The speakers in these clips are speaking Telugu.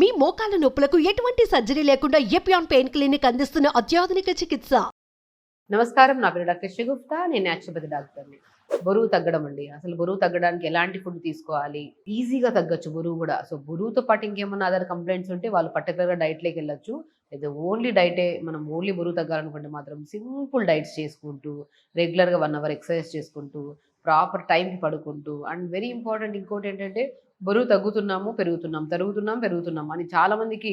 మీ మోకాల నొప్పులకు ఎటువంటి సర్జరీ లేకుండా ఎపియాన్ పెయిన్ క్లినిక్ అందిస్తున్న అత్యాధునిక చికిత్స. నమస్కారం, నా పేరు డాక్టర్ శ్రీగుప్తా. నేను న్యాచురోపతి డాక్టర్ని. బరువు తగ్గడం అండి. అసలు బరువు తగ్గడానికి ఎలాంటి ఫుడ్ తీసుకోవాలి? ఈజీగా తగ్గొచ్చు బరువు కూడా. సో బరువుతో పాటు ఇంకేమన్నా అదర్ కంప్లైంట్స్ ఉంటే వాళ్ళు పర్టికులర్గా డైట్లోకి వెళ్ళొచ్చు. అయితే ఓన్లీ డైటే, మనం ఓన్లీ బరువు తగ్గాలనుకుంటే మాత్రం సింపుల్ డైట్స్ చేసుకుంటూ, రెగ్యులర్గా 1 అవర్ ఎక్సర్సైజ్ చేసుకుంటూ, ప్రాపర్ టైంకి పడుకుంటూ, అండ్ వెరీ ఇంపార్టెంట్ ఇంకోటి ఏంటంటే బరువు తగ్గుతున్నాము పెరుగుతున్నాం, తరుగుతున్నాం పెరుగుతున్నాం అని చాలామందికి.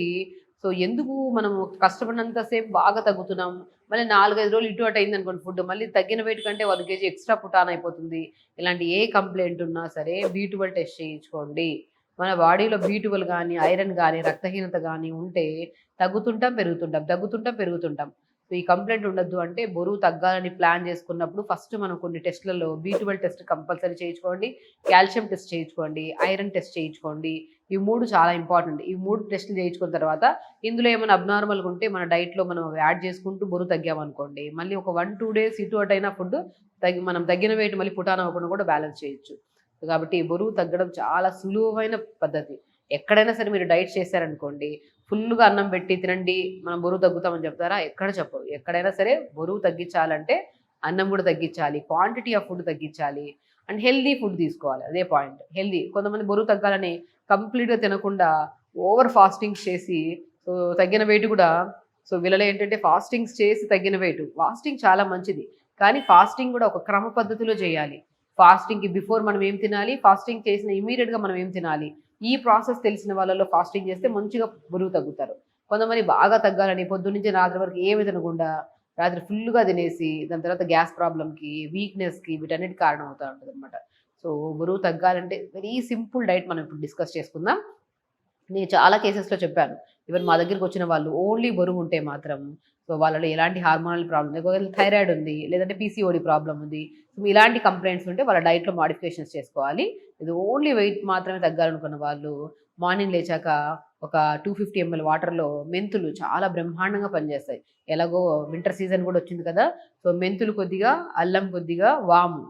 సో ఎందుకు మనము కష్టపడినంత సేపు బాగా తగ్గుతున్నాం, మళ్ళీ 4-5 రోజులు ఇటు అటు అయింది అనుకోండి ఫుడ్, మళ్ళీ తగ్గిన వెయిట్ కంటే 1 కేజీ ఎక్స్ట్రా పుటాన్ అయిపోతుంది. ఇలాంటి ఏ కంప్లైంట్ ఉన్నా సరే B12 టెస్ట్ చేయించుకోండి. మన బాడీలో B12 కానీ, ఐరన్ కానీ, రక్తహీనత కానీ ఉంటే తగ్గుతుంటాం పెరుగుతుంటాం, తగ్గుతుంటాం పెరుగుతుంటాం. సో ఈ కంప్లైంట్ ఉండొద్దు అంటే బరువు తగ్గాలని ప్లాన్ చేసుకున్నప్పుడు ఫస్ట్ మనం కొన్ని టెస్ట్లలో B12 టెస్ట్ కంపల్సరీ చేయించుకోండి, కాల్షియం టెస్ట్ చేయించుకోండి, ఐరన్ టెస్ట్ చేయించుకోండి. ఈ 3 చాలా ఇంపార్టెంట్. ఈ 3 టెస్టులు చేయించుకున్న తర్వాత ఇందులో ఏమైనా అబ్నార్మల్గా ఉంటే మన డైట్లో మనం యాడ్ చేసుకుంటూ బరువు తగ్గామనుకోండి, మళ్ళీ ఒక 1-2 డేస్ ఇటు అటు అయినా ఫుడ్ మనం తగ్గిన వెయిట్ మళ్ళీ పుటాన్ అవ్వకుండా కూడా బ్యాలెన్స్ చేయొచ్చు. కాబట్టి బరువు తగ్గడం చాలా సులువైన పద్ధతి. ఎక్కడైనా సరే మీరు డైట్ చేశారనుకోండి, ఫుల్గా అన్నం పెట్టి తినండి మనం బరువు తగ్గుతామని చెప్తారా? ఎక్కడ చెప్పరు. ఎక్కడైనా సరే బరువు తగ్గించాలంటే అన్నం కూడా తగ్గించాలి, క్వాంటిటీ ఆఫ్ ఫుడ్ తగ్గించాలి, అండ్ హెల్దీ ఫుడ్ తీసుకోవాలి. అదే పాయింట్. హెల్దీ. కొంతమంది బరువు తగ్గాలని కంప్లీట్గా తినకుండా ఓవర్ ఫాస్టింగ్స్ చేసి సో తగ్గిన వెయిట్ కూడా. సో వీళ్ళలో ఏంటంటే ఫాస్టింగ్స్ చేసి తగ్గిన వెయిట్. ఫాస్టింగ్ చాలా మంచిది, కానీ ఫాస్టింగ్ కూడా ఒక క్రమ పద్ధతిలో చేయాలి. ఫాస్టింగ్కి బిఫోర్ మనం ఏం తినాలి, ఫాస్టింగ్ చేసిన ఇమీడియట్గా మనం ఏం తినాలి, ఈ ప్రాసెస్ తెలిసిన వాళ్ళలో ఫాస్టింగ్ చేస్తే మంచిగా బరువు తగ్గుతారు. కొంతమంది బాగా తగ్గాలని పొద్దు నుంచి రాత్రి వరకు ఏమి తినకుండా రాత్రి ఫుల్గా తినేసి దాని తర్వాత గ్యాస్ ప్రాబ్లంకి, వీక్నెస్కి, వీటన్నిటి కారణం అవుతూ ఉంటుంది అనమాట. సో బరువు తగ్గాలంటే వెరీ సింపుల్ డైట్ మనం ఇప్పుడు డిస్కస్ చేసుకుందాం. నేను చాలా కేసెస్లో చెప్పాను. ఈవెన్ మా దగ్గరికి వచ్చిన వాళ్ళు ఓన్లీ బరువు ఉంటే మాత్రం సో వాళ్ళలో ఎలాంటి హార్మోనల్ ప్రాబ్లమ్, ఒకవేళ థైరాయిడ్ ఉంది, లేదంటే PCOD ప్రాబ్లం ఉంది, సో ఇలాంటి కంప్లైంట్స్ ఉంటే వాళ్ళ డైట్లో మాడిఫికేషన్స్ చేసుకోవాలి. ఇది ఓన్లీ వెయిట్ మాత్రమే తగ్గాలనుకున్న వాళ్ళు మార్నింగ్ లేచాక ఒక 250 ml వాటర్లో మెంతులు చాలా బ్రహ్మాండంగా పనిచేస్తాయి. ఎలాగో వింటర్ సీజన్ కూడా వచ్చింది కదా, సో మెంతులు కొద్దిగా, అల్లం కొద్దిగా,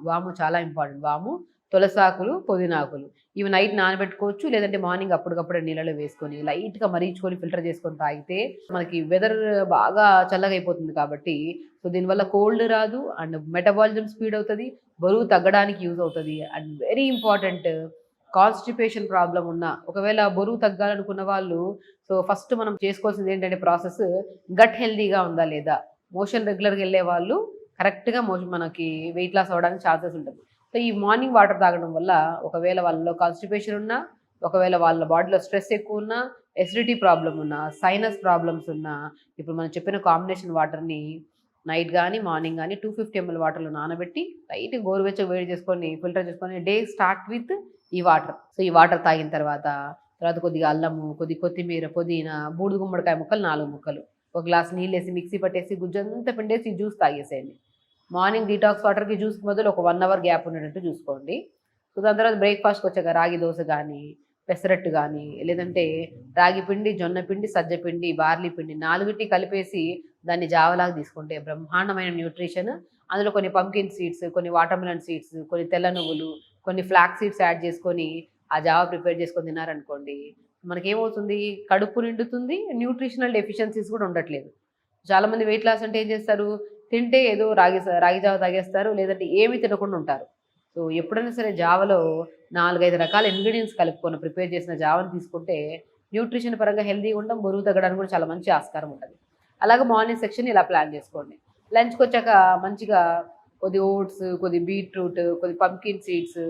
వాము చాలా ఇంపార్టెంట్. వాము, తులసాకులు, పుదీనాకులు ఇవి నైట్ నానబెట్టుకోవచ్చు, లేదంటే మార్నింగ్ అప్పటికప్పుడే నీళ్ళలో వేసుకొని లైట్గా మరీచుకొని ఫిల్టర్ చేసుకొని తాగితే మనకి వెదర్ బాగా చల్లగా అయిపోతుంది కాబట్టి సో దీనివల్ల కోల్డ్ రాదు, అండ్ మెటబాలిజం స్పీడ్ అవుతుంది, బరువు తగ్గడానికి యూజ్ అవుతుంది. And very important, constipation problem ఉన్న ఒకవేళ బరువు తగ్గాలనుకున్న వాళ్ళు సో ఫస్ట్ మనం చేసుకోవాల్సింది ఏంటంటే ప్రాసెస్, గట్ హెల్దీగా ఉందా లేదా. మోషన్ రెగ్యులర్గా వెళ్ళే వాళ్ళు కరెక్ట్గా మనకి వెయిట్ లాస్ అవ్వడానికి ఛాన్సెస్ ఉంటుంది. సో ఈ మార్నింగ్ వాటర్ తాగడం వల్ల ఒకవేళ వాళ్ళలో కాన్స్టిపేషన్ ఉన్నా, ఒకవేళ వాళ్ళ బాడీలో స్ట్రెస్ ఎక్కువ ఉన్నా, ఎసిడిటీ ప్రాబ్లం ఉన్నా, సైనస్ ప్రాబ్లమ్స్ ఉన్నా, ఇప్పుడు మనం చెప్పిన కాంబినేషన్ వాటర్ని నైట్ కానీ మార్నింగ్ కానీ 250 ml వాటర్లో నానబెట్టి లైట్ గోరువెచ్చగా వేడి చేసుకొని ఫిల్టర్ చేసుకొని డే స్టార్ట్ విత్ ఈ వాటర్. సో ఈ వాటర్ తాగిన తర్వాత కొద్దిగా అల్లము, కొద్దిగా కొత్తిమీర, పుదీనా, బూడిద గుమ్మడికాయ ముక్కలు 4 ముక్కలు, ఒక గ్లాస్ నీళ్ళు వేసి మిక్సీ పట్టేసి గుజ్జంతా పిండేసి జ్యూస్ తాగేసేయండి. మార్నింగ్ డీటాక్స్ వాటర్కి జ్యూస్కి బదులు ఒక 1 అవర్ గ్యాప్ ఉండేటట్టు చూసుకోండి. సో దాని తర్వాత బ్రేక్ఫాస్ట్కి వచ్చాక రాగి దోశ కానీ, పెసరట్టు కానీ, లేదంటే రాగి పిండి, జొన్న పిండి, సజ్జ పిండి, బార్లీ పిండి 4టి కలిపేసి దాన్ని జావలాగా తీసుకుంటే బ్రహ్మాండమైన న్యూట్రిషన్. అందులో కొన్ని పంకిన్ సీడ్స్, కొన్ని వాటర్మెలన్ సీడ్స్, కొన్ని తెల్ల నువ్వులు, కొన్ని ఫ్లాక్ సీడ్స్ యాడ్ చేసుకొని ఆ జావా ప్రిపేర్ చేసుకొని తిన్నారనుకోండి, మనకేమవుతుంది, కడుపు నిండుతుంది, న్యూట్రిషనల్ డెఫిషియన్సీస్ కూడా ఉండట్లేదు. చాలామంది వెయిట్ లాస్ అంటే ఏం చేస్తారు, తింటే ఏదో రాగి జావ తాగేస్తారు, లేదంటే ఏమి తినకుండా ఉంటారు. సో ఎప్పుడైనా సరే జావలో 4-5 రకాల ఇంగ్రీడియంట్స్ కలుపుకొని ప్రిపేర్ చేసిన జావని తీసుకుంటే న్యూట్రిషన్ పరంగా హెల్తీగా ఉండడం, బరువు తగ్గడానికి కూడా చాలా మంచి ఆస్కారం ఉంటుంది. అలాగే మార్నింగ్ సెక్షన్ ఇలా ప్లాన్ చేసుకోండి. లంచ్కి వచ్చాక మంచిగా కొద్ది ఓట్స్, కొద్ది బీట్రూట్, కొద్ది పంకిన్ సీడ్స్,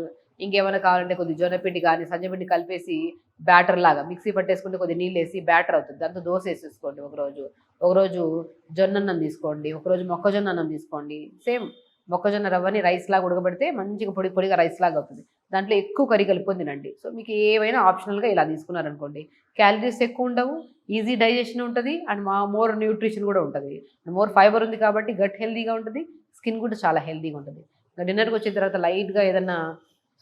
ఇంకేమైనా కావాలంటే కొద్ది జొన్నపిండి కానీ, సజ్జపిండి కలిపేసి బ్యాటర్ లాగా మిక్సీ పట్టేసుకుంటే కొద్ది నీళ్ళు వేసి బ్యాటర్ అవుతుంది. దాంతో దోశ వేసేసుకోండి. ఒకరోజు జొన్న అన్నం తీసుకోండి, ఒకరోజు మొక్కజొన్న అన్నం తీసుకోండి. సేమ్ మొక్కజొన్న రవ్వని రైస్ లాగా ఉడకబెడితే మంచిగా పొడిగా రైస్ లాగా అవుతుంది. దాంట్లో ఎక్కువ కర్రీ కలుపుకొని తినండి. సో మీకు ఏవైనా ఆప్షనల్గా ఇలా తీసుకున్నారనుకోండి, క్యాలరీస్ ఎక్కువ ఉండవు, ఈజీ డైజెషన్ ఉంటుంది, అండ్ మోర్ న్యూట్రిషన్ కూడా ఉంటుంది. మోర్ ఫైబర్ ఉంది కాబట్టి గట్ హెల్దీగా ఉంటుంది, స్కిన్ కూడా చాలా హెల్దీగా ఉంటుంది. డిన్నర్కి వచ్చిన తర్వాత లైట్గా ఏదన్నా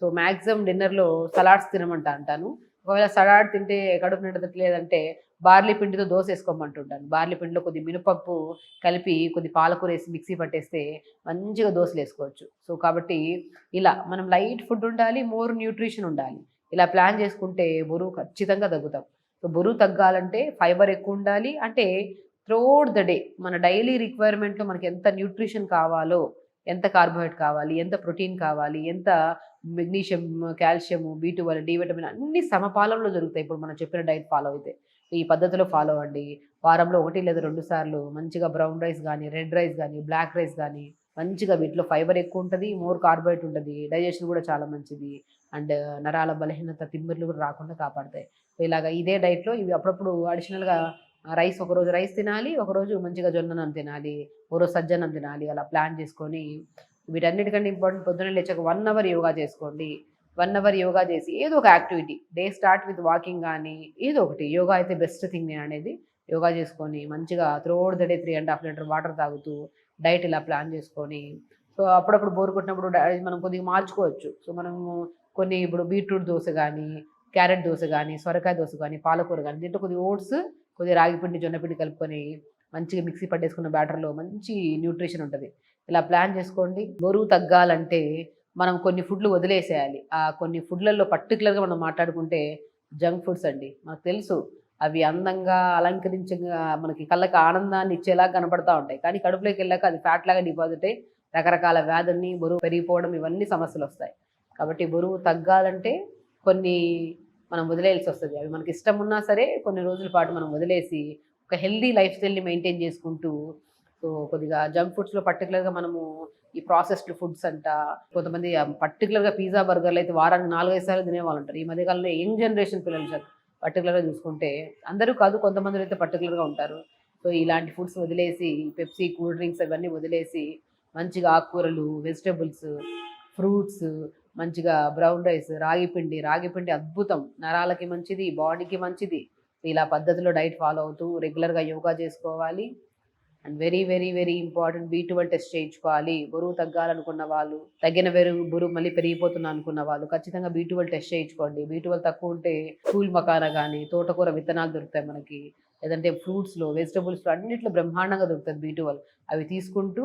సో మ్యాక్సిమం డిన్నర్లో సలాడ్స్ అంటాను. ఒకవేళ సలాడ్ తింటే కడుపు నిండట్లేదంటే బార్లీ పిండితో దోశ వేసుకోమంటుంటాను. బార్లీ పిండిలో కొద్ది మినపప్పు కలిపి కొద్ది పాలకూర వేసి మిక్సీ పట్టేస్తే మంచిగా దోశలు వేసుకోవచ్చు. సో కాబట్టి ఇలా మనం లైట్ ఫుడ్ ఉండాలి, మోర్ న్యూట్రిషన్ ఉండాలి. ఇలా ప్లాన్ చేసుకుంటే బరువు ఖచ్చితంగా తగ్గుతాం. సో బరువు తగ్గాలంటే ఫైబర్ ఎక్కువ ఉండాలి. అంటే త్రూఅవుట్ ద డే మన డైలీ రిక్వైర్మెంట్లో మనకి ఎంత న్యూట్రిషన్ కావాలో, ఎంత కార్బోహైడ్రేట్ కావాలి, ఎంత ప్రోటీన్ కావాలి, ఎంత magnesium, calcium, B12, D vitamin అన్ని సమపాలంలో దొరుకుతాయి ఇప్పుడు మనం చెప్పిన డైట్ ఫాలో అయితే. ఈ పద్ధతిలో ఫాలో అవ్వండి. వారంలో 1 లేదా 2 సార్లు మంచిగా బ్రౌన్ రైస్ గానీ, రెడ్ రైస్ గానీ, బ్లాక్ రైస్ గానీ మంచిగా వీటిలో ఫైబర్ ఎక్కువ ఉంటది. మోర్ కార్బోహైడ్రేట్ ఉంటది. డైజెషన్ కూడా చాలా మంచిది. అండ్ నరాల బలహీనత, తిమ్మిర్లు కూడా రాకుండా కాపాడతాయి. ఇలాగ ఇదే డైట్‌లో ఇవి అప్పుడప్పుడు అడిషనల్‌గా రైస్ ఒకరోజు రైస్ తినాలి. ఒకరోజు మంచిగా జొన్నన్నం తినాలి. ఒకరోజు సజ్జన్నం తినాలి. అలా ప్లాన్ చేసుకొని వీటన్నిటికంటే ఇంపార్టెంట్ పొద్దున్నే లేచాక 1 అవర్ యోగా చేసుకోండి. 1 అవర్ యోగా చేసి ఏదో ఒక activity day start with walking గానీ ఏదో ఒకటి. యోగా అయితే బెస్ట్ థింగ్ నేననేది. యోగా చేసుకొని మంచిగా throughout the day 3½ litre water తాగుతూ డైట్ ఇలా ప్లాన్ చేసుకొని సో అప్పుడప్పుడు బోర్ కొట్టినప్పుడు మనం కొద్దిగా మార్చుకోవచ్చు. సో మనము కొన్ని ఇప్పుడు బీట్రూట్ దోస గానీ, క్యారెట్ దోస గానీ, సొరకాయ దోస గానీ, పాలకూర గానీ దీంట్లో కొద్దిగా ఓట్స్, కొద్దిగా రాగిపిండి, జొన్నపిండి కలుపుకొని మంచిగా మిక్సీ పట్టేసుకున్న బ్యాటర్‌లో మంచి న్యూట్రిషన్ ఉంటది. ఇలా ప్లాన్ చేసుకోండి. బరువు తగ్గాలంటే మనం కొన్ని ఫుడ్‌లు వదిలేసేయాలి. కొన్ని ఫుడ్‌లలో పర్టిక్యులర్‌గా మనం మాట్లాడుకుంటే జంక్ ఫుడ్స్ అండి. మనకు తెలుసు అవి అందంగా, అలంకరించగా మనకి కళ్ళకి ఆనందాన్ని ఇచ్చేలాగా కనపడతా ఉంటాయి. కానీ కడుపులోకెళ్ళాక అది ఫ్యాట్ లాగా డిపాజిట్ అయ్యి రకరకాల వ్యాధుల్ని, బరువు పెరిగిపోవడం ఇవన్నీ సమస్యలొస్తాయి. కాబట్టి బరువు తగ్గాలంటే కొన్ని మనం వదిలేయాల్సి వస్తది. అవి మనకి ఇష్టం ఉన్నా సరే కొన్ని రోజుల పాటు మనం వదిలేసి ఒక హెల్తీ లైఫ్ స్టైల్‌ని మెయింటైన్ చేసుకుంటూ సో కొద్దిగా జంక్ ఫుడ్స్‌లో పర్టిక్యులర్‌గా మనము ఈ ప్రాసెస్డ్ ఫుడ్స్ అంట కొంతమంది పర్టిక్యులర్‌గా పిజ్జా, బర్గర్‌లు అయితే వారానికి 4, 5 సార్లు తినేవాళ్ళుంటారు. ఈ మధ్య కాలంలో యంగ్ జనరేషన్ పిల్లలు పర్టిక్యులర్‌గా చూసుకుంటే అందరూ కాదు కొంతమంది అయితే పర్టిక్యులర్‌గా ఉంటారు. సో ఇలాంటి ఫుడ్స్ వదిలేసి పెప్సీ, కూల్ డ్రింక్స్ ఇవన్నీ వదిలేసి మంచిగా ఆకుకూరలు, వెజిటబుల్స్, ఫ్రూట్స్, మంచిగా బ్రౌన్ రైస్, రాగి పిండి అద్భుతం. నరాలకి మంచిది, బాడీకి మంచిది. ఇలా పద్ధతిలో డైట్ ఫాలో అవుతూ రెగ్యులర్‌గా యోగా చేసుకోవాలి. And very very very important B12 test చేయించుకోవాలి. బరువు తగ్గాలనుకున్న వాళ్ళు, తగ్గిన బరువు మళ్ళీ పెరిగిపోతున్నా అనుకున్న వాళ్ళు ఖచ్చితంగా B12 టెస్ట్ చేయించుకోండి. B12 తక్కువ ఉంటే ఫూల్ మకానా కానీ, తోటకూర విత్తనాలు దొరుకుతాయి మనకి. లేదంటే ఫ్రూట్స్‌లో, వెజిటబుల్స్‌లో అన్నిట్లో బ్రహ్మాండంగా దొరుకుతది B12. అవి తీసుకుంటూ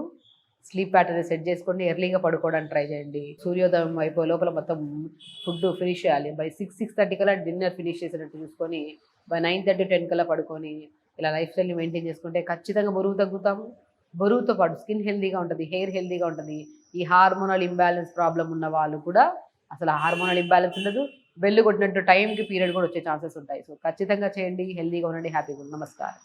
స్లీప్ ప్యాటర్న్ సెట్ చేసుకోండి. ఎర్లీగా పడుకోవడానికి ట్రై చేయండి. సూర్యోదయం అయిపోయే లోపల మొత్తం ఫుడ్ ఫినిష్ చేయాలి. బై 6, 6:30 కల్లా డిన్నర్ ఫినిష్ చేసేటట్టు చూసుకొని బై 9:30, 10 కల్లా పడుకొని ఇలా లైఫ్ స్టైల్‌ని మెయింటైన్ చేసుకుంటే ఖచ్చితంగా బరువు తగ్గుతాము. బరువుతో పాటు స్కిన్ హెల్తీగా ఉంటది. హెయిర్ హెల్తీగా ఉంటది. ఈ హార్మోనల్ ఇంబాలెన్స్ ప్రాబ్లమ్ ఉన్న వాళ్ళు కూడా అసలు హార్మోనల్ ఇంబాలెన్స్ ఉండదు. బెల్ కొట్టినట్టు టైంకి పీరియడ్ కూడా వచ్చే ఛాన్సెస్ ఉంటాయి. సో ఖచ్చితంగా చేయండి. హెల్తీగా ఉండండి. హ్యాపీగా ఉండండి. నమస్కారం.